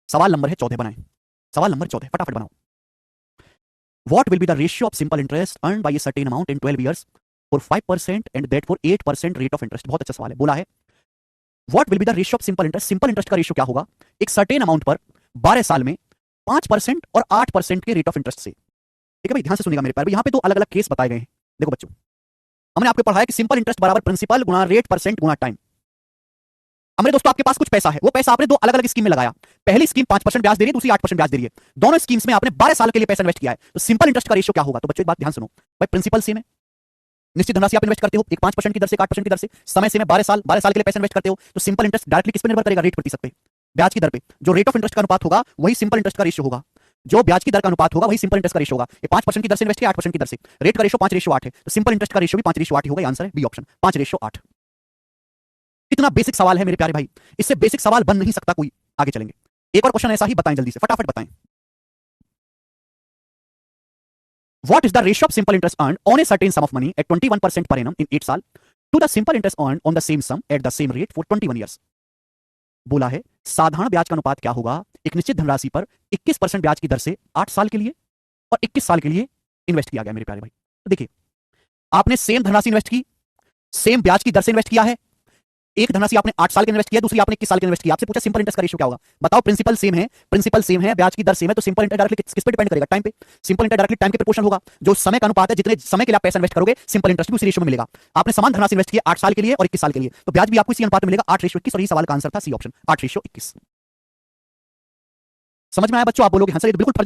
सवाल नंबर है 14 बनाएं। सवाल नंबर 14 फटाफट बनाओ। What will be the ratio of simple interest earned by a certain amount in 12 years for 5% and that for 8% rate of interest? बहुत अच्छा सवाल है। बोला है What will be the ratio of simple interest? Simple interest का ratio क्या होगा एक सर्टेन अमाउंट पर 12 साल में 5% और 8% के रेट ऑफ इंटरेस्ट से। ठीक है भाई, ध्यान से सुनिएगा मेरे प्यारे। यहाँ पे दो अलग अलग केस बताए गए हैं। देखो बच्चों, हमने आपको पढ़ाया कि सिंपल इंटरेस्ट बराबर प्रिंसिपल गुणा रेट परसेंट गुणा टाइम। हमारे दोस्तों आपके पास कुछ पैसा है, वो पैसा आपने दो अलग अलग स्कीम में लगाया। पहली स्कीम 5% ब्याज दे रही है, दूसरी 8% ब्याज दे रही है। दोनों स्कीम्स में आपने 12 साल के लिए पैसा इन्वेस्ट किया है, तो सिंपल इंटरेस्ट का रेशियो क्या होगा? तो बच्चों एक बात ध्यान सुनो भाई, प्रिंसिपल सेम है, निश्चित धनराशि आप इन्वेस्ट करते हो, एक 5% की दर से 8% की दर से, समय से में 12 साल के लिए पैसा इन्वेस्ट करते हो, तो सिंपल इंटरेस्ट डायरेक्टली किस पर निर्भर करेगा? रेट प्रतिशत पे, ब्याज की दर पे। जो रेट ऑफ इंटरेस्ट का अनुपात होगा वही सिंपल इंटरेस्ट का रेशियो होगा। जो ब्याज की दर का अनुपात होगा वही सिंपल इंटरेस्ट का रेशियो होगा। ये 5% की दर से इन्वेस्ट किया, 8% की दर से, रेट का रेशियो 5:8 है, तो सिंपल इंटरेस्ट का रेशियो भी 5:8 ही होगा। आंसर है बी ऑप्शन, 5:8। कितना बेसिक सवाल है मेरे प्यारे भाई, इससे बेसिक सवाल बन नहीं सकता कोई। आगे चलेंगे, एक और क्वेश्चन ऐसा ही बताएं, जल्दी से फटाफट बताएं। What is the ratio of simple interest earned on a certain sum of money at 21% per annum in 8 साल to the simple interest earned on the same sum at the same rate for 21 years? बोला है साधारण ब्याज का अनुपात क्या होगा एक निश्चित धनराशि पर 21% ब्याज की दर से 8 साल के लिए और 21 साल के लिए इन्वेस्ट किया गया। मेरे प्यारे भाई, तो देखिए, आपने सेम धनराशि इन्वेस्ट की, सेम ब्याज की दर से इन्वेस्ट किया है। एक धनराशि आपने 8 साल के इन्वेस्ट किया, दूसरी आपने 21 साल के इन्वेस्ट किया। आपसे पूछा सिंपल इंटरेस्ट का रेशियो क्या होगा? बताओ। प्रिंसिपल सेम है, ब्याज की दर सेम है, तो सिंपल इंटरेस्ट डायरेक्टली किस पे डिपेंड करेगा? टाइम पे। सिंपल इंटरेस्ट डायरेक्टली टाइम के प्रोपोर्शनल होगा। जो समय का अनुपात है, जितने समय के लिए आप पैसा इन्वेस्ट करोगे, सिंपल इंटरेस्ट भी उसी रेशियो में मिलेगा। आपने समान धनराशि इन्वेस्ट किया 8 साल के लिए और 21 साल के लिए, तो ब्याज भी आपको इसी अनुपात में मिलेगा, 8:21। और ये सवाल का आंसर था सी ऑप्शन, 8:21। समझ में आया बच्चों? आप बोलोगे हाँ सर, ये तो बिल्कुल फर्जी